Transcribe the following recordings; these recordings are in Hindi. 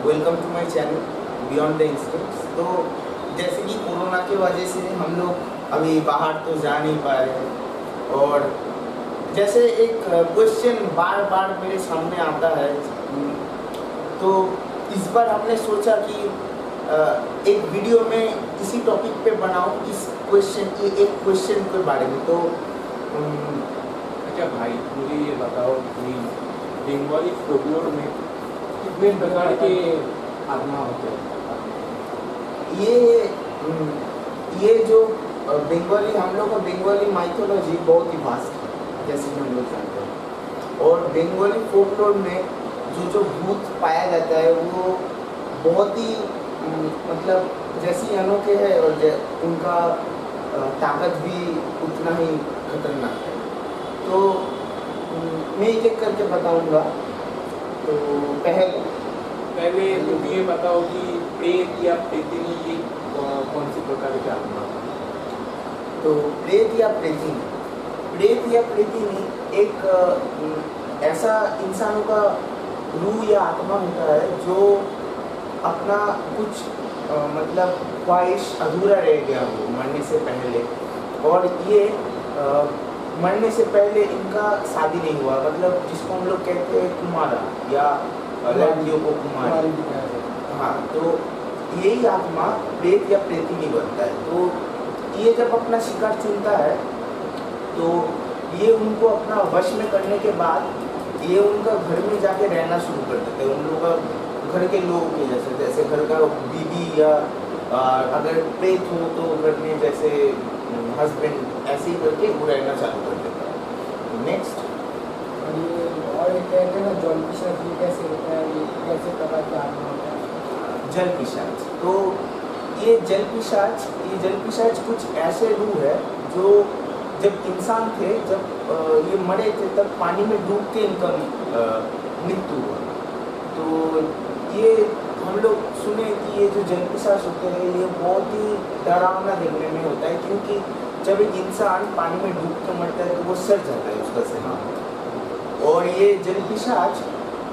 Welcome to my channel beyond the instincts. तो जैसे कि कोरोना की वजह से हम लोग अभी बाहर तो जा नहीं पा रहे और जैसे एक क्वेश्चन बार बार मेरे सामने आता है, तो इस बार हमने सोचा कि एक वीडियो में इसी टॉपिक पे बनाऊं, इस क्वेश्चन की एक क्वेश्चन के बारे में। तो अच्छा भाई, मुझे ये बताओ कि बंगाली फोकलोर में कितने प्रकार के आत्मा होते हैं? ये जो बंगाली, हम लोग का बंगाली माइथोलॉजी बहुत ही वास्ट है, जैसे कि हम लोग जानते हैं। और बंगाली फोकलोर में जो भूत पाया जाता है वो बहुत ही मतलब जैसे अनोखे है और उनका ताकत भी उतना ही खतरनाक है। तो मैं एक एक करके बताऊंगा। तो पहले मुझे ये बताओ कि प्रेत या प्रेतिनी ये कौन सी प्रकार के आत्मा? तो प्रेत या प्रेतिनी एक ऐसा इंसानों का रूह या आत्मा होता है जो अपना कुछ मतलब ख्वाहिश अधूरा रह गया हो मरने से पहले, और ये मरने से पहले इनका शादी नहीं हुआ, मतलब जिसको हम लोग कहते हैं कुमारा या लड़कियों को कुमारी। हाँ, तो यही आत्मा प्रेत या प्रेतिनी बनता है। तो ये जब अपना शिकार चुनता है तो ये उनको अपना वश में करने के बाद ये उनका घर में जाके रहना शुरू कर देते हैं। उन लोगों का घर के लोगों के जैसे घर का बीवी या अगर प्रेत हो तो घर में जैसे हस्बैंड, ऐसे ही करके वो रहना चालू कर देता है। नेक्स्ट, और एक कहते हैं ना जल पिशाच, ये कैसे होता है, ये कैसे प्रकार का आत्मा होता है? जल पिशाच। तो ये जल पिशाच कुछ ऐसे रूह है जो जब इंसान थे, जब ये मरे थे, तब पानी में डूब के इनका मृत्यु हुआ। तो ये हम लोग सुने कि ये जो जल पिशाच होते हैं ये बहुत ही डरावना देखने में होता है, क्योंकि जब एक इंसान पानी में डूब के मरता है तो वो सड़ जाता है उसका शरीर। और ये जल पिशाच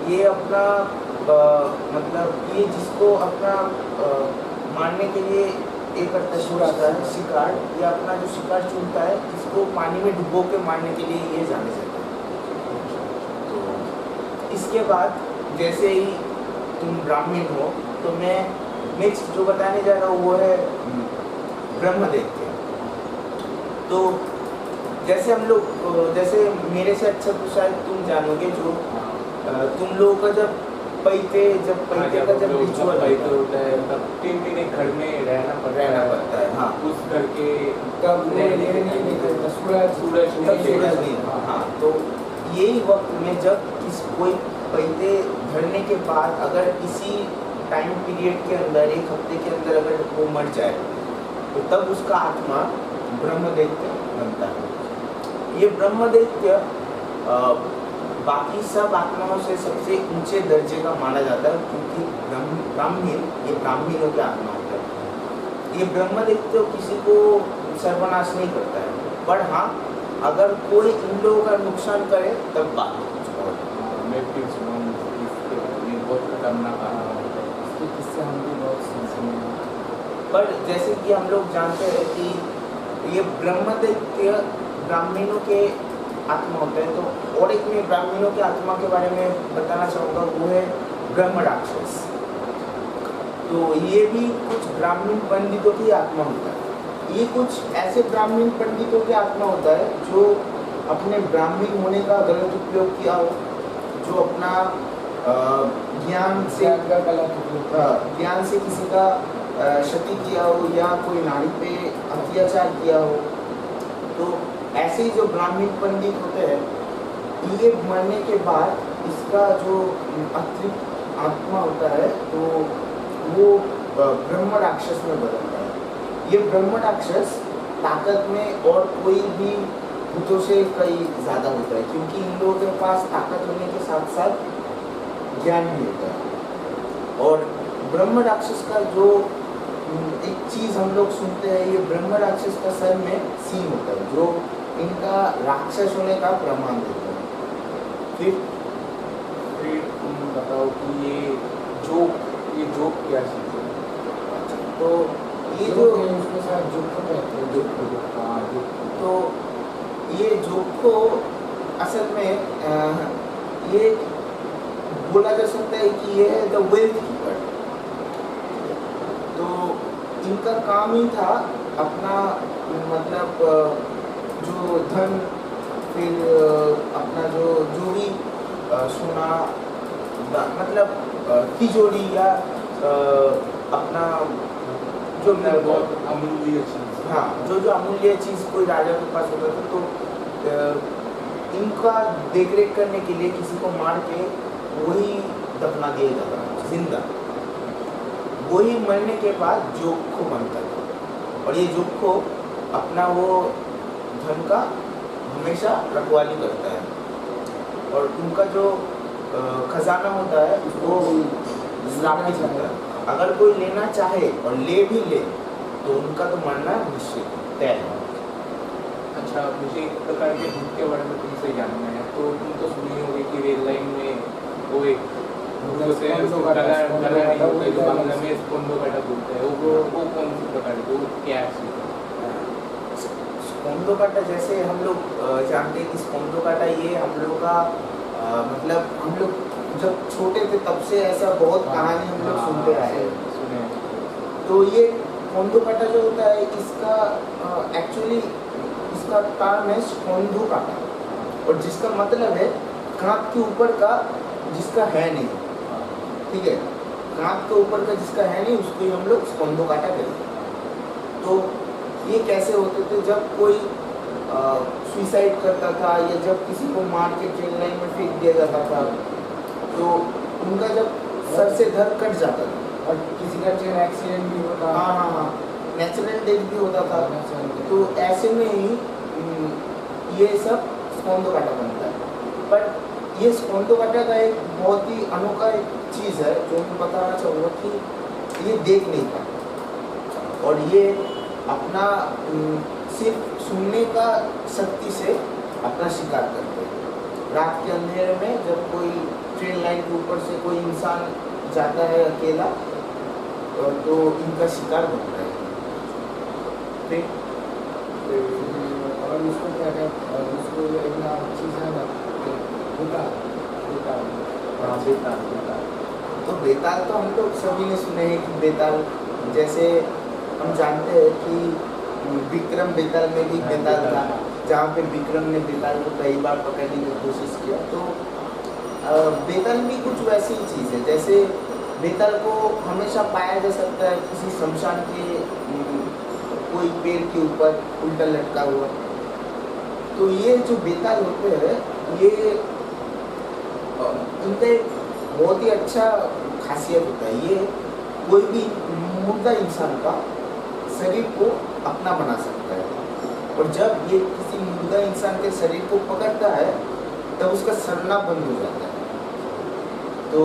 ये अपना मतलब ये जिसको अपना मारने के लिए एक करता है शिकार, या अपना जो शिकार चुनता है इसको पानी में डुबो के मारने के लिए ये जाने जाते हैं। तो इसके बाद जैसे ही तुम ब्राह्मण हो तो मैं नेक्स्ट जो बताने जा रहा हूँ वो है ब्रह्मदैत्य। तो जैसे हम लोग, जैसे मेरे से अच्छा तो शायद तुम जानोगे, जो तुम लोगों का जब पैते का जब रिचुअल होता है तब 3 दिन एक घर में रहना पड़ता है। हाँ, उस घर के सूरज नहीं। हाँ, तो यही वक्त में जब कोई पैते धरने के बाद अगर इसी टाइम पीरियड के अंदर, एक हफ्ते के अंदर अगर वो मर जाए तो तब उसका आत्मा ब्रह्मदैत्य बनता है। ये ब्रह्मदैत्य बाकी सब आत्माओं से सबसे ऊंचे दर्जे का माना जाता है, क्योंकि ये ब्राह्मणों के आत्मा होता है। ये ब्रह्मदैत्य किसी को सर्वनाश नहीं करता है, पर हाँ अगर कोई इन लोगों का नुकसान करे तब बात कुछ और। बहुत खतरनाक इसके किस्से हम भी बहुत सुने। पर जैसे कि हम लोग जानते हैं कि ये ब्रह्मदैत्य ब्राह्मणों के आत्मा होते हैं। तो और एक मैं ब्राह्मणों के आत्मा के बारे में बताना चाहूँगा, वो है ब्रह्म राक्षस। तो ये भी कुछ ब्राह्मण पंडितों की आत्मा होता है। ये कुछ ऐसे ब्राह्मण पंडितों की आत्मा होता है जो अपने ब्राह्मण होने का गलत उपयोग किया हो, जो अपना ज्ञान से किसी का क्षति किया हो या कोई नारी पे अत्याचार किया हो। तो ऐसे ही जो ब्राह्मण पंडित होते हैं, ये मरने के बाद इसका जो अतिरिक्त आत्मा होता है तो वो ब्रह्म राक्षस में बदलता है। ये ब्रह्म राक्षस ताकत में और कोई भी भूतों से कई ज़्यादा होता है, क्योंकि इन लोगों के पास ताकत होने के साथ साथ ज्ञान भी होता है। और ब्रह्म राक्षस का जो एक चीज़ हम लोग सुनते हैं, ये ब्रह्म राक्षस का सर में सींग होता है जो इनका राक्षस होने का प्रमाण देता है। फिर तुम बताओ कि ये जो जोक क्या चीज़ है? तो ये जो जो उसके साथ जो तो कहते हैं जोक, हाँ जोक। तो ये जोक को असल में ये बोला जा सकता है कि ये है द वेल्थ कीपर। तो इनका काम ही था अपना मतलब जो धन, फिर अपना जो जो भी सोना, मतलब तिजोरी या अपना जो अंदर बहुत अमूल्य चीज़। हाँ, जो जो अमूल्य चीज़ कोई राजा के पास होता था, तो इनका देखरेख करने के लिए किसी को मार के वही दफना दिया जाता था जिंदा। वही मरने के बाद जोखो बनता था, और ये जोखो अपना वो धन का हमेशा रखवाली करता है, और उनका जो खजाना होता है वो श्रापित होता है। अगर कोई लेना चाहे और ले भी ले तो उनका तो मरना निश्चित तय है। अच्छा, मुझे एक प्रकार के भूत के बारे में तुमसे जानना है। तो तुम तो सुनी होगी कि रेल लाइन में वो एक उसको बांग्ला में स्पोंडो काटा बोलते हैं, वो कौन सी प्रकार की, वो क्या चीज़ है? स्पोंडो काटा जैसे हम लोग जानते हैं कि स्पोंडो काटा ये हम लोग का मतलब हम लोग जब छोटे थे तब से ऐसा बहुत कहानी हम लोग सुनते आए हैं। सुने। तो ये स्पोंडो काटा जो होता है इसका एक्चुअली इसका टर्म है स्पोंडो काटा, और जिसका मतलब है कांत के ऊपर का जिसका है नहीं, ठीक है, कांत के ऊपर का जिसका है नहीं उसको ही हम लोग स्पोंडो काटा कहते हैं। तो ये कैसे होते थे, जब कोई सुसाइड करता था या जब किसी को मार के ट्रेन लाइन में फेंक दिया जाता था, तो उनका जब सर से धड़ कट जाता था, और किसी का ट्रेन एक्सीडेंट भी होता है। हाँ, नेचुरल डेथ भी होता था। तो ऐसे में ही ये सब स्पोंडो काटा बनता है। पर ये स्पोंडो काटा का एक बहुत ही अनोखा एक चीज़ है जो मैं बताना चाहूँगा कि ये देख नहीं पाता, और ये अपना सिर्फ सुनने का शक्ति से अपना शिकार करते हैं। रात के अंधेरे में जब कोई ट्रेन लाइन के ऊपर से कोई इंसान जाता है अकेला, तो इनका शिकार बनता है। और उसको क्या कहते हैं, उसको एक ना चीज़ है ना बेताल, हाँ, बेताल। तो बेताल तो हम लोग सभी ने सुने हैं कि बेताल, जैसे हम जानते हैं कि विक्रम बेताल में भी बेताल था, जहाँ पे विक्रम ने बेताल को कई बार पकड़ने की कोशिश किया। तो बेताल भी कुछ वैसी ही चीज़ है, जैसे बेताल को हमेशा पाया जा सकता है किसी शमशान के कोई पेड़ के ऊपर उल्टा लटका हुआ। तो ये जो बेताल होते हैं, ये इनका एक बहुत ही अच्छा खासियत होता है, ये कोई भी मुर्दा इंसान का शरीर को अपना बना सकता है, और जब ये किसी मुर्दा इंसान के शरीर को पकड़ता है तब उसका सड़ना बंद हो जाता है। तो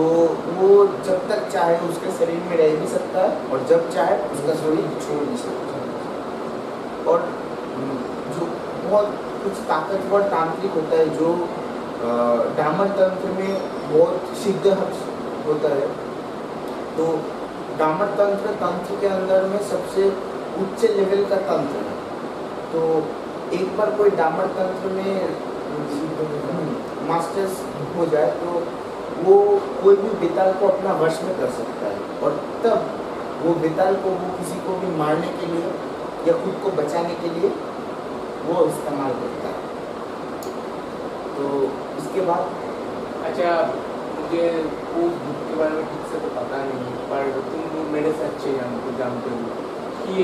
वो जब तक चाहे उसके शरीर में रह भी सकता है, और जब चाहे उसका शरीर छोड़ भी सकता है। और जो बहुत कुछ ताकतवर तांत्रिक होता है, जो डामर तंत्र में बहुत सिद्ध होता है, तो डामर तंत्र के अंदर में सबसे उच्च लेवल का तंत्र है। तो एक बार कोई डामर तंत्र में मास्टर्स हो जाए तो वो कोई भी बेताल को अपना वश में कर सकता है, और तब वो बेताल को वो किसी को भी मारने के लिए या खुद को बचाने के लिए वो इस्तेमाल करता है। तो इसके बाद अच्छा, मुझे उस बुक के बारे में ठीक से तो पता नहीं, पर तुम मेरे से अच्छे जानते हो कि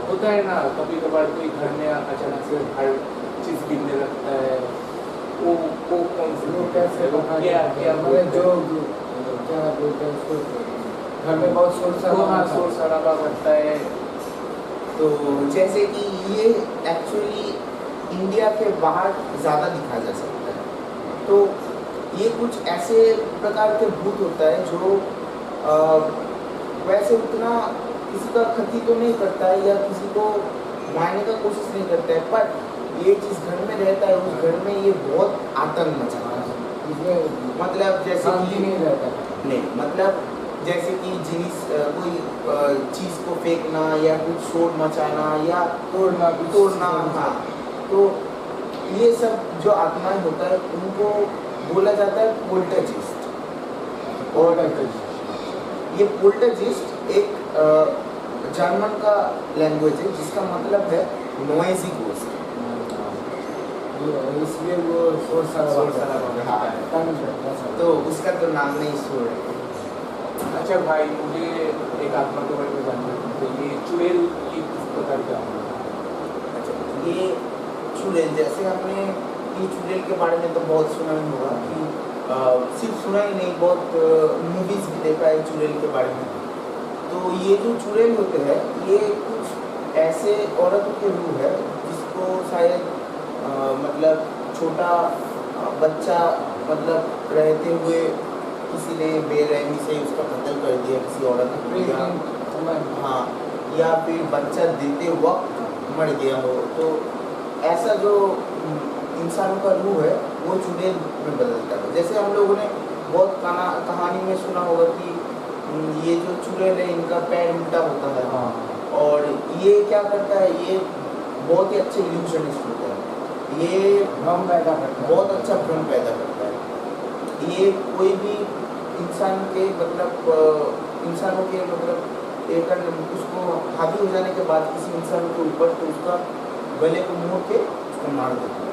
होता है ना कभी कभार कोई घर में अचानक से हर चीज़ गिरने लगता है, वो कौन सी वो कैसे वो क्या क्या जो क्या बोलते हैं उसको, घर में बहुत शोर शराबा करता है। तो जैसे कि ये एक्चुअली इंडिया के बाहर ज़्यादा दिखा जा सकता है। तो ये कुछ ऐसे प्रकार के भूत होता है जो वैसे उतना किसी का क्षति तो नहीं करता है या किसी को मारने का कोशिश नहीं करता है, पर ये जिस घर में रहता है उस घर में ये बहुत आतंक मचाता है। इसमें मतलब जैसे शांति कि नहीं रहता। नहीं, मतलब जैसे कि कोई चीज़ को फेंकना या कुछ शोर मचाना या तोड़ना। हाँ, तो ये सब जो आत्माएं होता है उनको बोला जाता है पोल्टरजिस्ट। और ये पोल्टरजिस्ट एक जर्मन का लैंग्वेज है जिसका मतलब है नॉइजी घोस्ट। इसलिए वो शोर शराबा हाँ, करता है। तो उसका तो नाम नहीं शोर है। अच्छा भाई, मुझे एक आत्मा के बारे में जानना है। तो ये चुड़ैल ये किस प्रकार का आत्मा है? अच्छा, ये चुड़ैल, जैसे हमने ये चुड़ैल के बारे में तो बहुत सुना ही होगा कि सिर्फ सुना ही नहीं, बहुत मूवीज भी देखा है चुड़ैल के बारे में। तो ये जो चुड़ैल होते हैं ये कुछ ऐसे औरतों के रूह है जिसको शायद मतलब छोटा बच्चा मतलब रहते हुए किसी ने बेरहमी से उसका कत्ल कर दिया, किसी औरत ने, हाँ, या फिर बच्चा देते वक्त मर गया हो, तो ऐसा जो इंसानों का रूह है वो चुड़ैल में बदलता है। जैसे हम लोगों ने बहुत कहानी में सुना होगा कि ये जो चुड़ैल है इनका पैर उल्टा होता है। हाँ। और ये क्या करता है, ये बहुत ही अच्छे इल्यूशनिस्ट होता है, ये भ्रम पैदा करता है, बहुत अच्छा भ्रम पैदा करता है। ये कोई भी इंसान के मतलब इंसानों के मतलब एक उसको हावी हो जाने के बाद किसी इंसान के ऊपर, तो उसका गले को मोड़ के उसको मार देता है।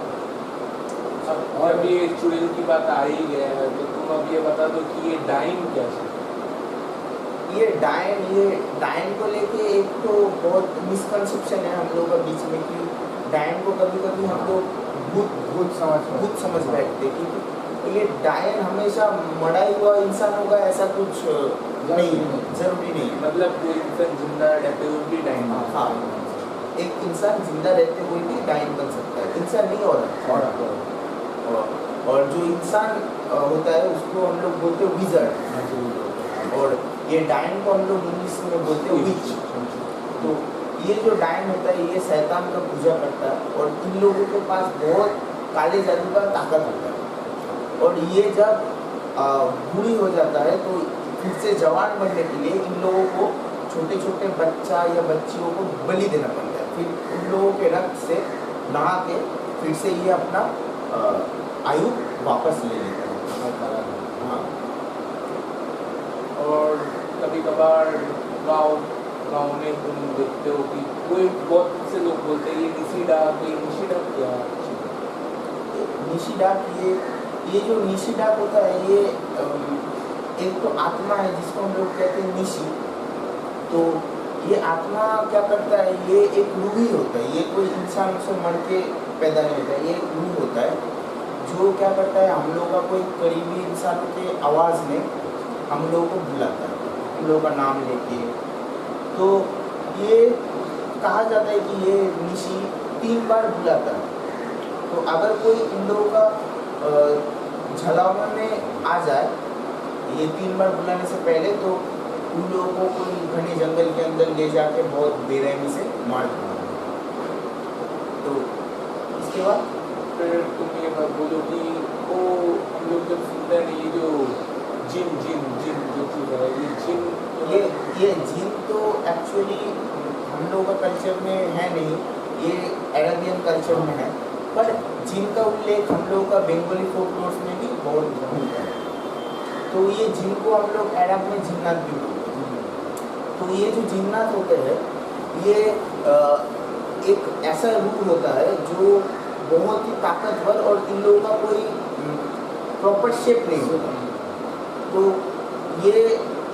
अब जब ये चुड़ैल की बात आ ही गया है तो तुम अब ये बता दो कि ये डाइन क्या है? ये डायन को लेके एक तो बहुत मिसकंसेप्शन है हम लोगों का बीच में कि डायन को कभी कभी हम लोग भूत समझ बैठते कि ये डायन हमेशा मरा हुआ इंसान होगा, ऐसा कुछ नहीं, जरूरी नहीं। मतलब कोई इंसान जिंदा रहते हुए भी डाइन? हाँ, एक इंसान जिंदा रहते हुए भी डायन बन सकता है, इंसान नहीं और जो इंसान होता है उसको हम लोग बोलते हैं विज़र्ड, और ये डायन को हम लोग इंग्लिश में बोलते हैं विच। तो ये जो डायन होता है ये शैतान का पूजा करता है और इन लोगों के पास बहुत काले जादू का ताकत होता है, और ये जब बूढ़ी हो जाता है तो फिर से जवान बनने के लिए इन लोगों को छोटे छोटे बच्चा या बच्चियों को बलि देना पड़ता है, फिर उन लोगों के रक्त से नहा के फिर से ये अपना आयु वापस ले लेता है। हाँ, और कभी कभार गाँव में तुम देखते हो कि कोई बहुत से लोग बोलते हैं ये निशिडाक क्या चीज़ है? निशिडाक, ये जो निशिडाक होता है ये एक तो आत्मा है जिसको हम लोग कहते हैं निशी। तो ये आत्मा क्या करता है, ये एक रूह ही होता है, ये कोई इंसान से मर के पैदा नहीं होता है, ये एक रूह होता है जो क्या करता है, हम लोगों का कोई करीबी इंसानों के आवाज़ में हम लोगों को बुलाता है, हम लोगों का नाम लेके। तो ये कहा जाता है कि ये निशी 3 बार बुलाता है। तो अगर कोई इन लोगों का झलावन में आ जाए ये 3 बार बुलाने से पहले, तो उन लोगों को कोई घने जंगल के अंदर ले जाके बहुत बेरहमी से मार देता है। तो इसके बाद फिर तुम ये बात बोलो कि वो हम लोग जब सुनते हैं ये जो जिन जो चीज़ है, ये जिन, ये जिन तो एक्चुअली हम लोगों का कल्चर में है नहीं, ये अरेबियन कल्चर में है, पर जिन का उल्लेख हम लोगों का बंगाली फोकलोर्स में भी बहुत होता है। तो ये जिन को हम लोग अरब में जिन्नात भी बोलते हैं। तो ये जो जिन्नात होते हैं ये एक ऐसा रूह होता है जो बहुत ही ताकतवर, और इन लोगों का कोई प्रॉपर शेप नहीं होता। तो ये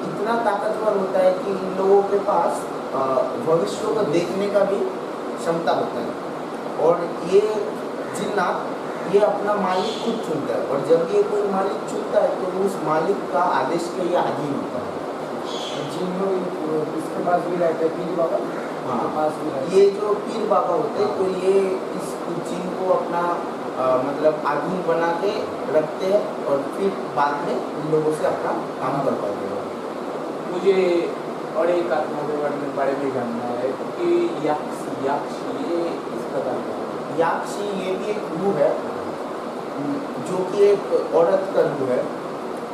इतना ताकतवर होता है कि इन लोगों के पास भविष्य को देखने का भी क्षमता होता है, और ये जिन्नात ये अपना मालिक खुद चुनता है, और जब ये कोई मालिक चुनता है तो उस मालिक का आदेश के लिए अधीन होता है। जिन लोग इसके पास भी रहते हैं, पीर बाबा के पास भी रहते हैं। ये जो पीर बाबा होते हैं तो ये इस जिन को अपना मतलब आधीन बना के रखते हैं, और फिर बाद में उन लोगों से अपना काम करवाते हैं। मुझे और एक आत्मा के बारे में जानना है कि याक्षी ये इस प्रकार का है। याक्षी ये भी एक रूह है जो कि एक औरत का रूह है,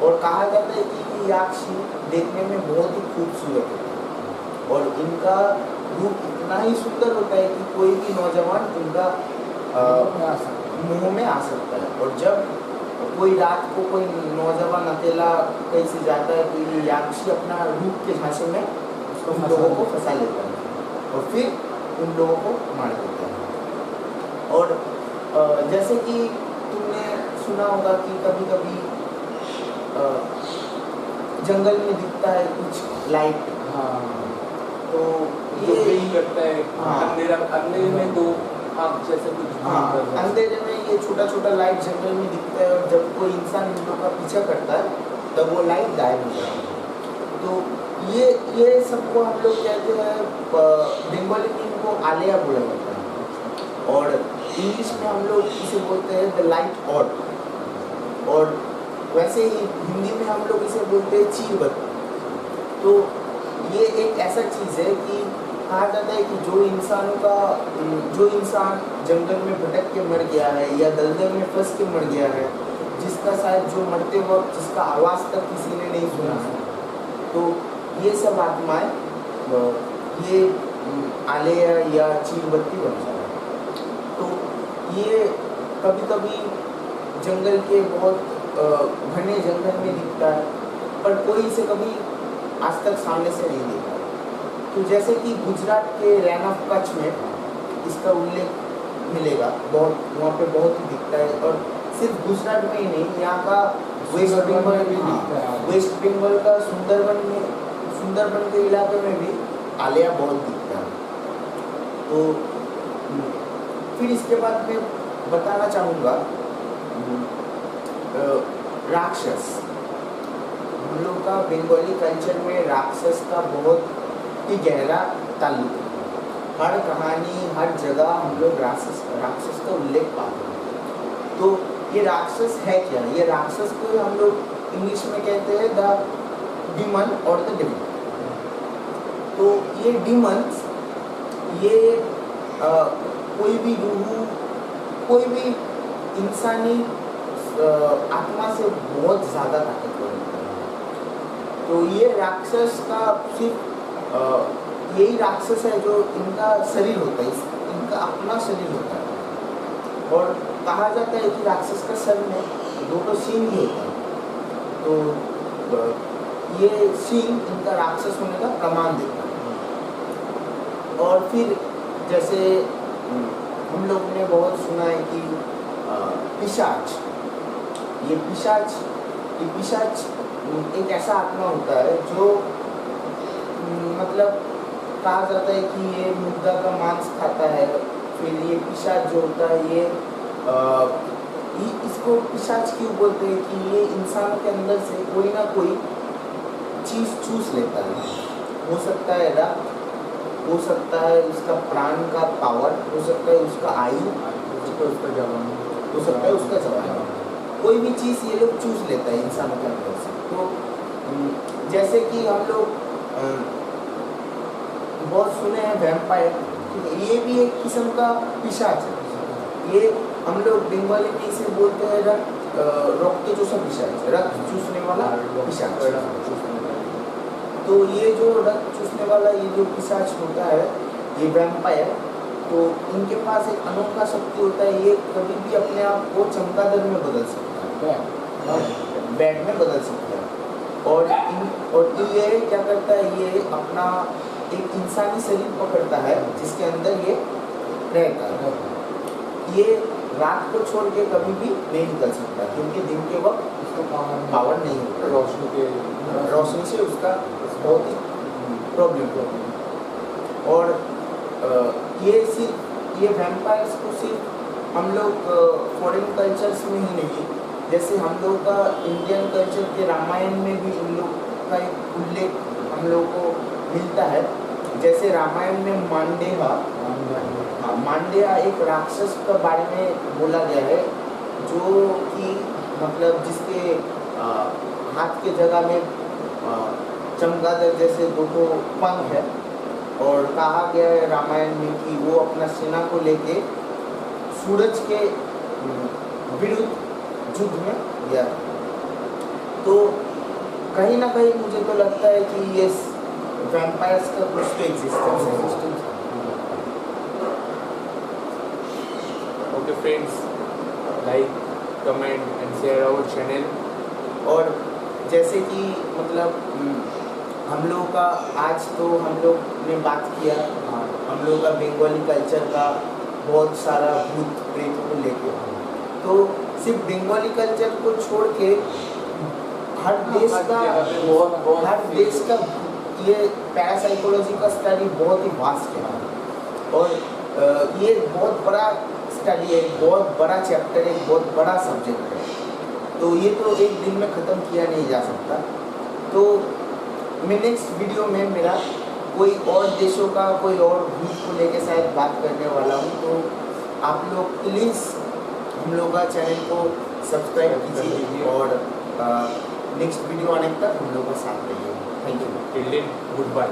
और कहा जाता है कि ये याक्षी देखने में बहुत ही खूबसूरत है और इनका रूप इतना ही सुंदर होता है कि कोई भी नौजवान इनका मुंह में आ सकता है। और जब कोई रात को कोई नौजवान अकेला कहीं से जाता है तो ये याक्षी अपना रूप के झांसे में उन लोगों को फंसा लेता है और फिर उन लोगों को मार देता है। और जैसे कि तुमने सुना होगा कि कभी कभी जंगल में दिखता है कुछ लाइट, हाँ, तो जो ये ब्लिंक करता है, हाँ। अंधेरे में तो आँख जैसे कुछ हाँ, blink करता है। अंधेरे में ये छोटा छोटा लाइट जंगल में दिखता है और जब कोई इंसान इन लोगों का पीछा करता है तब वो लाइट गायब हो जाती है। तो ये सबको हम लोग कहते हैं, बंगाली में इनको आलिया बोला जाता है और इंग्लिश में हम लोग इसे बोलते हैं द लाइट ऑड, और वैसे ही हिंदी में हम लोग इसे बोलते हैं चीर बत्ती। तो ये एक ऐसा चीज़ है कि कहा जाता है कि जो इंसान जंगल में भटक के मर गया है या दलदल में फंस के मर गया है, जिसका शायद जो मरते वक्त जिसका आवाज़ तक किसी ने नहीं सुना है, तो ये सब आत्माएं ये आलिया या चीर बत्ती बन जाए। तो ये कभी कभी जंगल के बहुत घने जंगल में दिखता है पर कोई इसे कभी आज तक सामने से नहीं देखा। तो जैसे कि गुजरात के रैन ऑफ कच्छ में इसका उल्लेख मिलेगा, बहुत वहाँ पे बहुत ही दिखता है। और सिर्फ गुजरात में ही नहीं, यहाँ का वेस्ट बंगाल भी हाँ, दिखता है। वेस्ट बंगाल का सुंदरबन के इलाके में भी आलिया बहुत दिखता है। तो फिर इसके बाद मैं बताना चाहूँगा राक्षस। हम लोग का बंगाली कल्चर में राक्षस का बहुत ही गहरा ताल्लुक है। हर कहानी हर जगह हम लोग राक्षस का उल्लेख पाते हैं। तो ये राक्षस है क्या? ये राक्षस को हम लोग इंग्लिश में कहते हैं द डिमन और द डेविल। तो ये डिमन्स ये कोई भी रूह, कोई भी इंसानी आत्मा से बहुत ज़्यादा ताकतवर होता है। तो ये राक्षस का सिर्फ यही राक्षस है जो इनका शरीर होता है, इनका अपना शरीर होता है। और कहा जाता है कि राक्षस का सर में दो सींग भी होता है। तो ये सींग इनका राक्षस होने का प्रमाण देता है। और फिर जैसे हम लोग ने बहुत सुना है कि पिशाच एक ऐसा आत्मा होता है जो मतलब कहा जाता है कि ये मुर्गा का मांस खाता है। फिर ये पिशाच जो होता है ये इसको पिशाच क्यों बोलते हैं कि ये इंसान के अंदर से कोई ना कोई चीज़ चूस लेता है। हो सकता है रक्त, हो सकता है उसका प्राण का पावर, हो सकता है उसका आयु, उसका जवान, हो सकता है उसका जवान, कोई भी चीज़ ये लोग चूस लेता है इंसानों के अंदर से। तो जैसे कि हम लोग बहुत सुने हैं वैम्पायर, ये भी एक किस्म का पिशाच है। ये हम लोग बंगाली में इसे बोलते हैं रक्त चूसा पिशाच, रक्त चूसने वाला पिशाच। तो ये जो रक्त चूसने वाला ये जो पिशाच होता है, ये वैम्पायर, तो इनके पास एक अनोखा शक्ति होता है। ये कभी भी अपने आप को चमगादड़ में बदल सकता है, बैट में बदल सकता है। और ये क्या करता है, ये अपना एक इंसानी शरीर पकड़ता है जिसके अंदर ये रहता है। ये रात को छोड़ के कभी भी नहीं निकल सकता क्योंकि दिन के वक्त उसको पावर नहीं होता, रोशनी से उसका बहुत ही प्रॉब्लम। और ये वैम्पायर्स को सिर्फ हम लोग फॉरेन कल्चर्स में ही नहीं, जैसे हम लोग का इंडियन कल्चर के रामायण में भी इन लोग का एक उल्लेख हम लोग को मिलता है। जैसे रामायण में मांडेया एक राक्षस के बारे में बोला गया है जो कि मतलब जिसके हाथ के जगह में चमगादड़ जैसे दो पंख है। और कहा गया है रामायण में कि वो अपना सेना को लेके सूरज के विरुद्ध युद्ध में गया। तो कहीं ना कहीं मुझे तो लगता है कि ये वैम्पायर्स का कुछ तो एग्जिस्टेंस है। Okay friends, like, comment and share our channel. और जैसे कि मतलब हम लोगों का आज तो हम लोग ने बात किया हम लोगों का बंगाली कल्चर का बहुत सारा भूत प्रेत को लेके, तो सिर्फ बंगाली कल्चर को छोड़ के हर देश का हर देश का ये पैरासाइकोलॉजी का स्टडी बहुत ही वास्ट है और ये बहुत बड़ा स्टडी है, बहुत बड़ा चैप्टर है, बहुत बड़ा सब्जेक्ट है। तो ये तो एक दिन में ख़त्म किया नहीं जा सकता। तो मैं नेक्स्ट वीडियो में मेरा कोई और देशों का कोई और भूत को लेके शायद बात करने वाला हूँ। तो आप लोग प्लीज़ हम लोग का चैनल को सब्सक्राइब कीजिए और नेक्स्ट वीडियो आने तक हम लोग का साथ रहिए। Thank you. Till then, goodbye.